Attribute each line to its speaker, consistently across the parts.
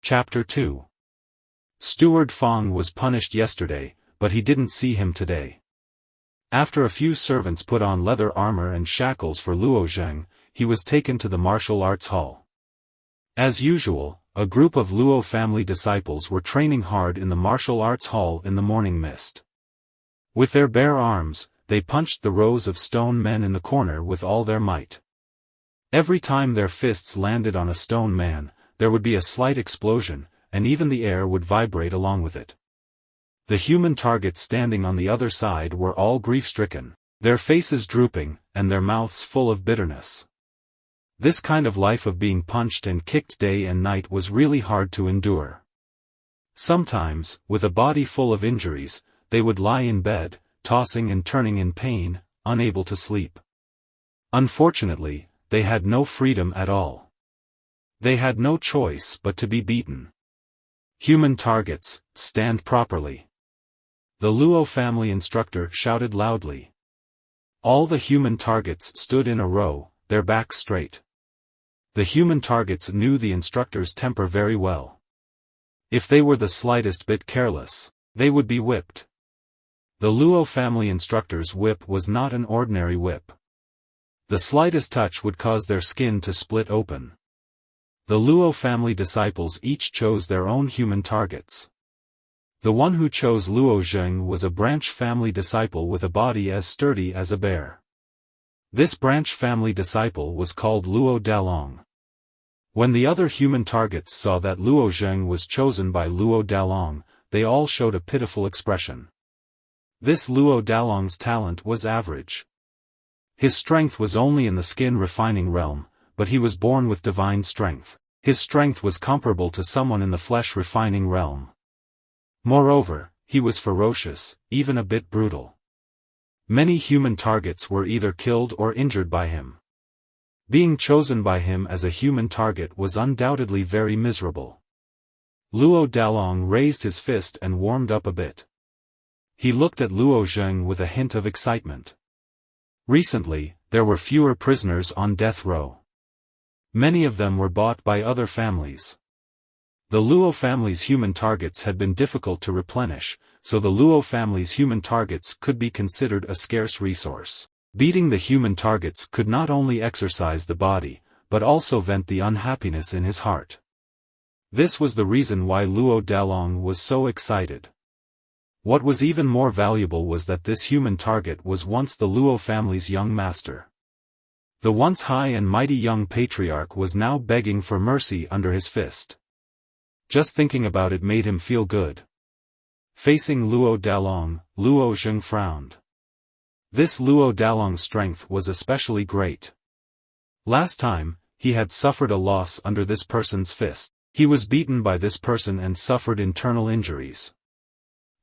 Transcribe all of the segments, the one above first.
Speaker 1: Chapter 2. Steward Fang was punished yesterday, but he didn't see him today. After a few servants put on leather armor and shackles for Luo Zheng, he was taken to the martial arts hall. As usual, a group of Luo family disciples were training hard in the martial arts hall in the morning mist. With their bare arms, they punched the rows of stone men in the corner with all their might. Every time their fists landed on a stone man, there would be a slight explosion, and even the air would vibrate along with it. The human targets standing on the other side were all grief-stricken, their faces drooping, and their mouths full of bitterness. This kind of life of being punched and kicked day and night was really hard to endure. Sometimes, with a body full of injuries, they would lie in bed, tossing and turning in pain, unable to sleep. Unfortunately, they had no freedom at all. They had no choice but to be beaten. Human targets, stand properly. The Luo family instructor shouted loudly. All the human targets stood in a row, their backs straight. The human targets knew the instructor's temper very well. If they were the slightest bit careless, they would be whipped. The Luo family instructor's whip was not an ordinary whip. The slightest touch would cause their skin to split open. The Luo family disciples each chose their own human targets. The one who chose Luo Zheng was a branch family disciple with a body as sturdy as a bear. This branch family disciple was called Luo Dalong. When the other human targets saw that Luo Zheng was chosen by Luo Dalong, they all showed a pitiful expression. This Luo Dalong's talent was average. His strength was only in the skin refining realm, but he was born with divine strength. His strength was comparable to someone in the flesh refining realm. Moreover, he was ferocious, even a bit brutal. Many human targets were either killed or injured by him. Being chosen by him as a human target was undoubtedly very miserable. Luo Dalong raised his fist and warmed up a bit. He looked at Luo Zheng with a hint of excitement. Recently, there were fewer prisoners on death row. Many of them were bought by other families. The Luo family's human targets had been difficult to replenish, so the Luo family's human targets could be considered a scarce resource. Beating the human targets could not only exercise the body, but also vent the unhappiness in his heart. This was the reason why Luo Dalong was so excited. What was even more valuable was that this human target was once the Luo family's young master. The once high and mighty young patriarch was now begging for mercy under his fist. Just thinking about it made him feel good. Facing Luo Dalong, Luo Zheng frowned. This Luo Dalong's strength was especially great. Last time, he had suffered a loss under this person's fist. He was beaten by this person and suffered internal injuries.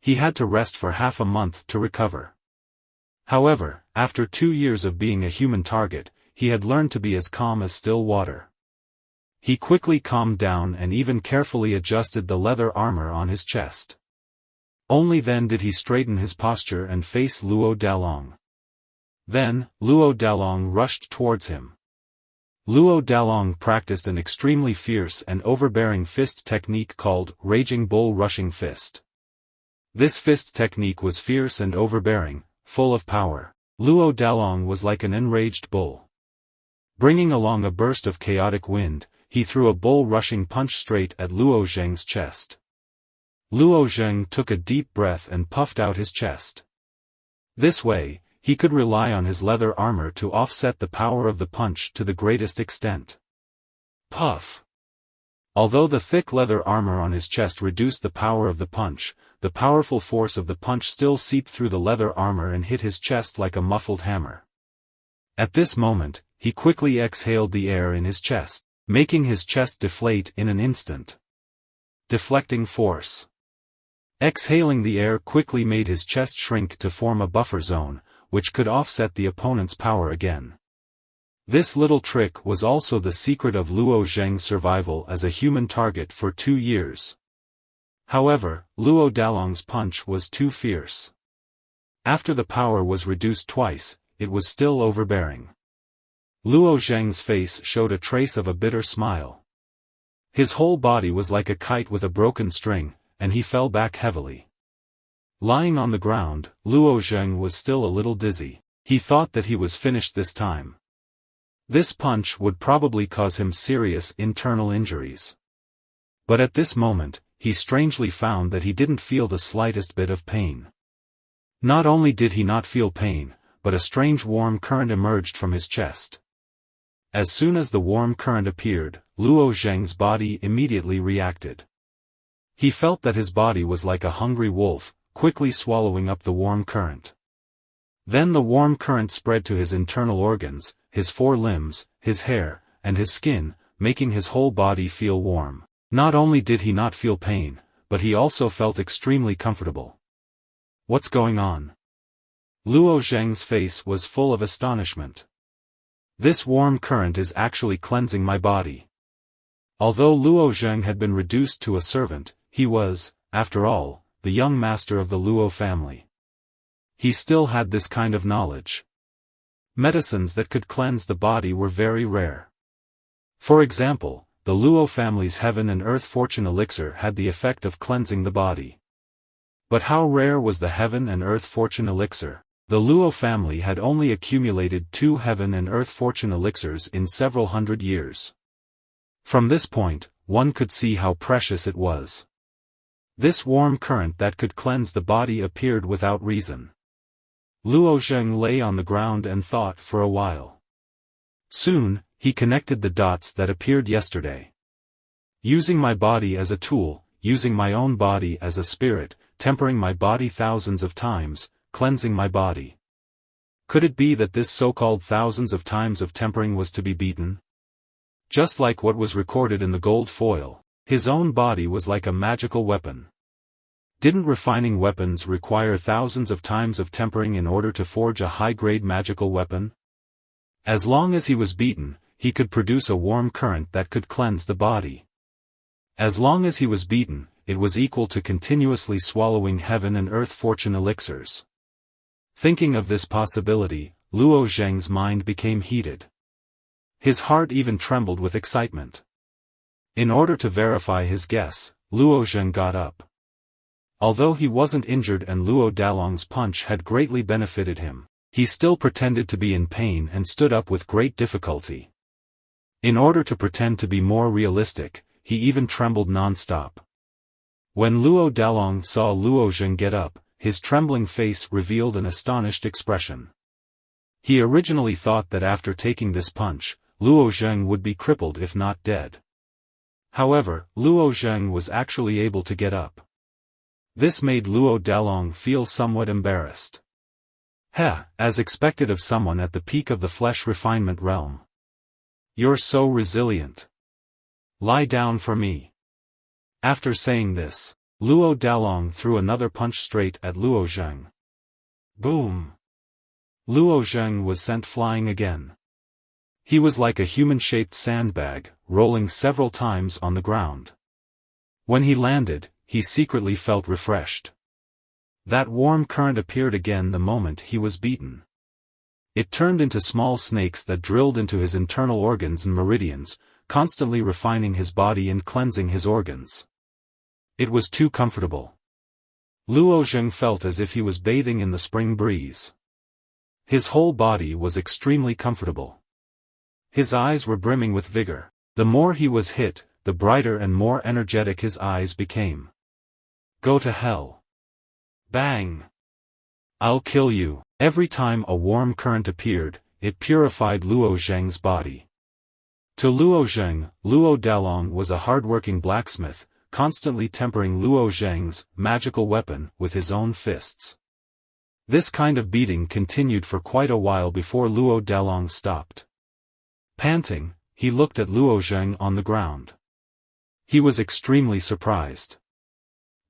Speaker 1: He had to rest for half a month to recover. However, after 2 years of being a human target, he had learned to be as calm as still water. He quickly calmed down and even carefully adjusted the leather armor on his chest. Only then did he straighten his posture and face Luo Dalong. Then, Luo Dalong rushed towards him. Luo Dalong practiced an extremely fierce and overbearing fist technique called Raging Bull Rushing Fist. This fist technique was fierce and overbearing, full of power. Luo Dalong was like an enraged bull. Bringing along a burst of chaotic wind, he threw a bull-rushing punch straight at Luo Zheng's chest. Luo Zheng took a deep breath and puffed out his chest. This way, he could rely on his leather armor to offset the power of the punch to the greatest extent. Puff! Although the thick leather armor on his chest reduced the power of the punch, the powerful force of the punch still seeped through the leather armor and hit his chest like a muffled hammer. At this moment, he quickly exhaled the air in his chest, making his chest deflate in an instant. Deflecting force. Exhaling the air quickly made his chest shrink to form a buffer zone, which could offset the opponent's power again. This little trick was also the secret of Luo Zheng's survival as a human target for 2 years. However, Luo Dalong's punch was too fierce. After the power was reduced twice, it was still overbearing. Luo Zheng's face showed a trace of a bitter smile. His whole body was like a kite with a broken string, and he fell back heavily. Lying on the ground, Luo Zheng was still a little dizzy. He thought that he was finished this time. This punch would probably cause him serious internal injuries. But at this moment, he strangely found that he didn't feel the slightest bit of pain. Not only did he not feel pain, but a strange warm current emerged from his chest. As soon as the warm current appeared, Luo Zheng's body immediately reacted. He felt that his body was like a hungry wolf, quickly swallowing up the warm current. Then the warm current spread to his internal organs, his four limbs, his hair, and his skin, making his whole body feel warm. Not only did he not feel pain, but he also felt extremely comfortable. What's going on? Luo Zheng's face was full of astonishment. This warm current is actually cleansing my body. Although Luo Zheng had been reduced to a servant, he was, after all, the young master of the Luo family. He still had this kind of knowledge. Medicines that could cleanse the body were very rare. For example, the Luo family's heaven and earth fortune elixir had the effect of cleansing the body. But how rare was the heaven and earth fortune elixir? The Luo family had only accumulated 2 heaven and earth fortune elixirs in several hundred years. From this point, one could see how precious it was. This warm current that could cleanse the body appeared without reason. Luo Zheng lay on the ground and thought for a while. Soon, he connected the dots that appeared yesterday. Using my body as a tool, using my own body as a spirit, tempering my body thousands of times, cleansing my body. Could it be that this so-called thousands of times of tempering was to be beaten? Just like what was recorded in the gold foil, his own body was like a magical weapon. Didn't refining weapons require thousands of times of tempering in order to forge a high-grade magical weapon? As long as he was beaten, he could produce a warm current that could cleanse the body. As long as he was beaten, it was equal to continuously swallowing heaven and earth fortune elixirs. Thinking of this possibility, Luo Zheng's mind became heated. His heart even trembled with excitement. In order to verify his guess, Luo Zheng got up. Although he wasn't injured and Luo Dalong's punch had greatly benefited him, he still pretended to be in pain and stood up with great difficulty. In order to pretend to be more realistic, he even trembled non-stop. When Luo Dalong saw Luo Zheng get up, his trembling face revealed an astonished expression. He originally thought that after taking this punch, Luo Zheng would be crippled if not dead. However, Luo Zheng was actually able to get up. This made Luo Dalong feel somewhat embarrassed. As expected of someone at the peak of the flesh refinement realm. You're so resilient. Lie down for me. After saying this, Luo Dalong threw another punch straight at Luo Zheng. Boom! Luo Zheng was sent flying again. He was like a human-shaped sandbag, rolling several times on the ground. When he landed, he secretly felt refreshed. That warm current appeared again the moment he was beaten. It turned into small snakes that drilled into his internal organs and meridians, constantly refining his body and cleansing his organs. It was too comfortable. Luo Zheng felt as if he was bathing in the spring breeze. His whole body was extremely comfortable. His eyes were brimming with vigor. The more he was hit, the brighter and more energetic his eyes became. Go to hell. Bang! I'll kill you. Every time a warm current appeared, it purified Luo Zheng's body. To Luo Zheng, Luo Dalong was a hard-working blacksmith, constantly tempering Luo Zheng's magical weapon with his own fists. This kind of beating continued for quite a while before Luo Dalong stopped. Panting, he looked at Luo Zheng on the ground. He was extremely surprised.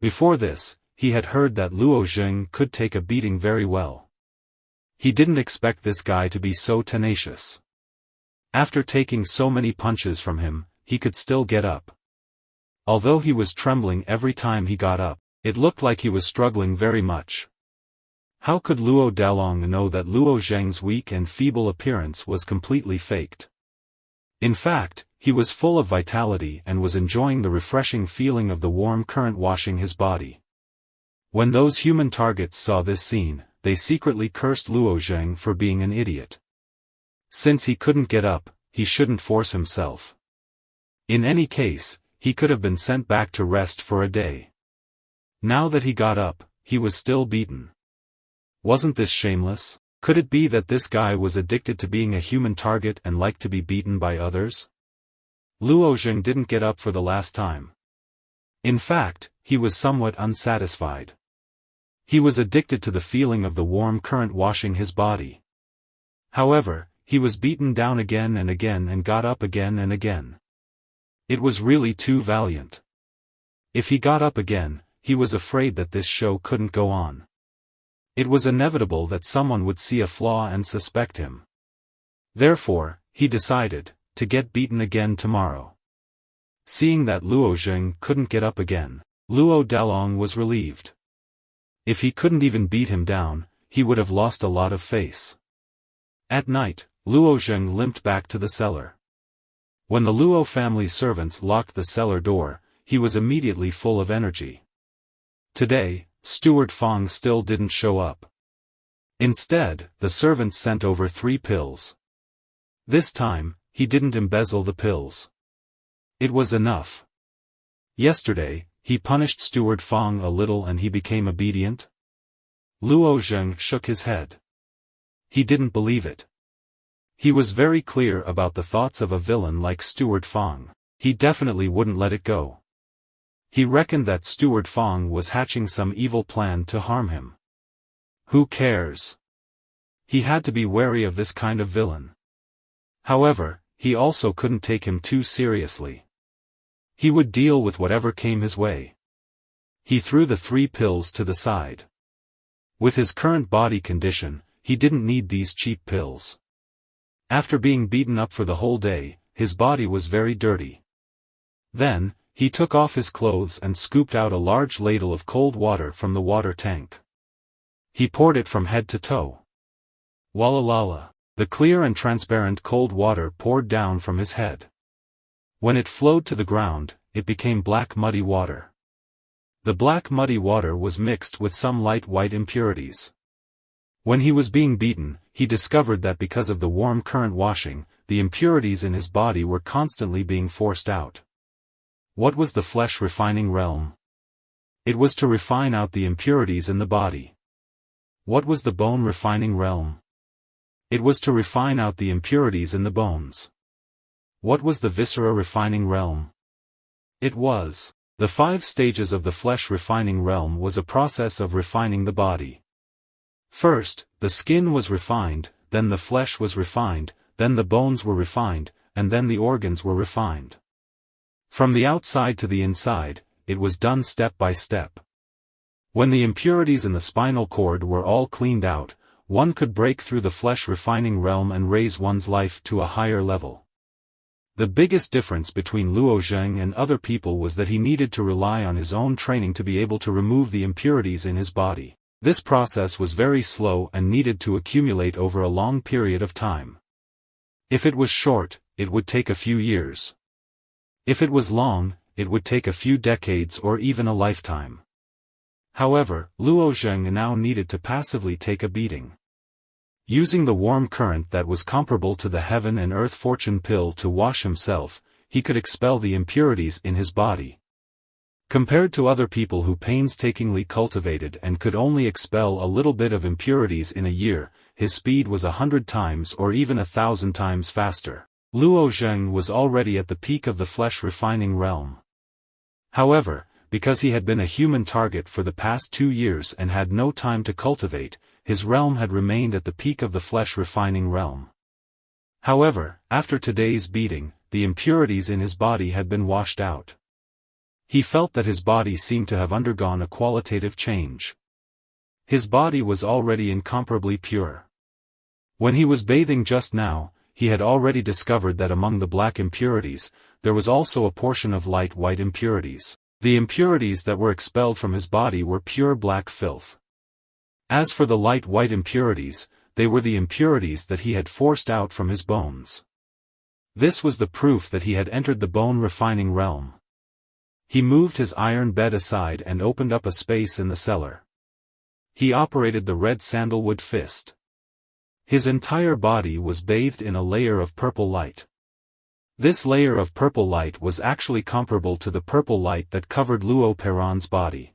Speaker 1: Before this, he had heard that Luo Zheng could take a beating very well. He didn't expect this guy to be so tenacious. After taking so many punches from him, he could still get up. Although he was trembling every time he got up, it looked like he was struggling very much. How could Luo Dalong know that Luo Zheng's weak and feeble appearance was completely faked? In fact, he was full of vitality and was enjoying the refreshing feeling of the warm current washing his body. When those human targets saw this scene, they secretly cursed Luo Zheng for being an idiot. Since he couldn't get up, he shouldn't force himself. In any case, he could have been sent back to rest for a day. Now that he got up, he was still beaten. Wasn't this shameless? Could it be that this guy was addicted to being a human target and liked to be beaten by others? Luo Zheng didn't get up for the last time. In fact, he was somewhat unsatisfied. He was addicted to the feeling of the warm current washing his body. However, he was beaten down again and again and got up again and again. It was really too valiant. If he got up again, he was afraid that this show couldn't go on. It was inevitable that someone would see a flaw and suspect him. Therefore, he decided to get beaten again tomorrow. Seeing that Luo Zheng couldn't get up again, Luo Dalong was relieved. If he couldn't even beat him down, he would have lost a lot of face. At night, Luo Zheng limped back to the cellar. When the Luo family servants locked the cellar door, he was immediately full of energy. Today, Steward Fong still didn't show up. Instead, the servants sent over 3 pills. This time, he didn't embezzle the pills. It was enough. Yesterday, he punished Steward Fong a little and he became obedient? Luo Zheng shook his head. He didn't believe it. He was very clear about the thoughts of a villain like Steward Fong. He definitely wouldn't let it go. He reckoned that Steward Fong was hatching some evil plan to harm him. Who cares? He had to be wary of this kind of villain. However, he also couldn't take him too seriously. He would deal with whatever came his way. He threw the 3 pills to the side. With his current body condition, he didn't need these cheap pills. After being beaten up for the whole day, his body was very dirty. Then, he took off his clothes and scooped out a large ladle of cold water from the water tank. He poured it from head to toe. Walla lala, the clear and transparent cold water poured down from his head. When it flowed to the ground, it became black muddy water. The black muddy water was mixed with some light white impurities. When he was being beaten, he discovered that because of the warm current washing, the impurities in his body were constantly being forced out. What was the flesh refining realm? It was to refine out the impurities in the body. What was the bone refining realm? It was to refine out the impurities in the bones. What was the viscera refining realm? It was. The 5 stages of the flesh refining realm was a process of refining the body. First, the skin was refined, then the flesh was refined, then the bones were refined, and then the organs were refined. From the outside to the inside, it was done step by step. When the impurities in the spinal cord were all cleaned out, one could break through the flesh refining realm and raise one's life to a higher level. The biggest difference between Luo Zheng and other people was that he needed to rely on his own training to be able to remove the impurities in his body. This process was very slow and needed to accumulate over a long period of time. If it was short, it would take a few years. If it was long, it would take a few decades or even a lifetime. However, Luo Zheng now needed to passively take a beating. Using the warm current that was comparable to the heaven and earth fortune pill to wash himself, he could expel the impurities in his body. Compared to other people who painstakingly cultivated and could only expel a little bit of impurities in a year, his speed was 100 times or even 1,000 times faster. Luo Zheng was already at the peak of the flesh refining realm. However, because he had been a human target for the past 2 years and had no time to cultivate, his realm had remained at the peak of the flesh refining realm. However, after today's beating, the impurities in his body had been washed out. He felt that his body seemed to have undergone a qualitative change. His body was already incomparably pure. When he was bathing just now, he had already discovered that among the black impurities, there was also a portion of light white impurities. The impurities that were expelled from his body were pure black filth. As for the light white impurities, they were the impurities that he had forced out from his bones. This was the proof that he had entered the bone-refining realm. He moved his iron bed aside and opened up a space in the cellar. He operated the red sandalwood fist. His entire body was bathed in a layer of purple light. This layer of purple light was actually comparable to the purple light that covered Luo Peron's body.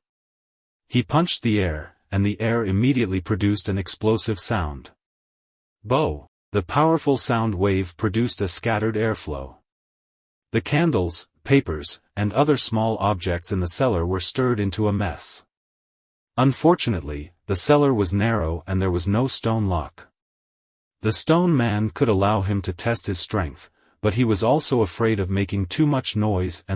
Speaker 1: He punched the air, and the air immediately produced an explosive sound. Bo! The powerful sound wave produced a scattered airflow. The candles, papers, and other small objects in the cellar were stirred into a mess. Unfortunately, the cellar was narrow and there was no stone lock. The stone man could allow him to test his strength, but he was also afraid of making too much noise and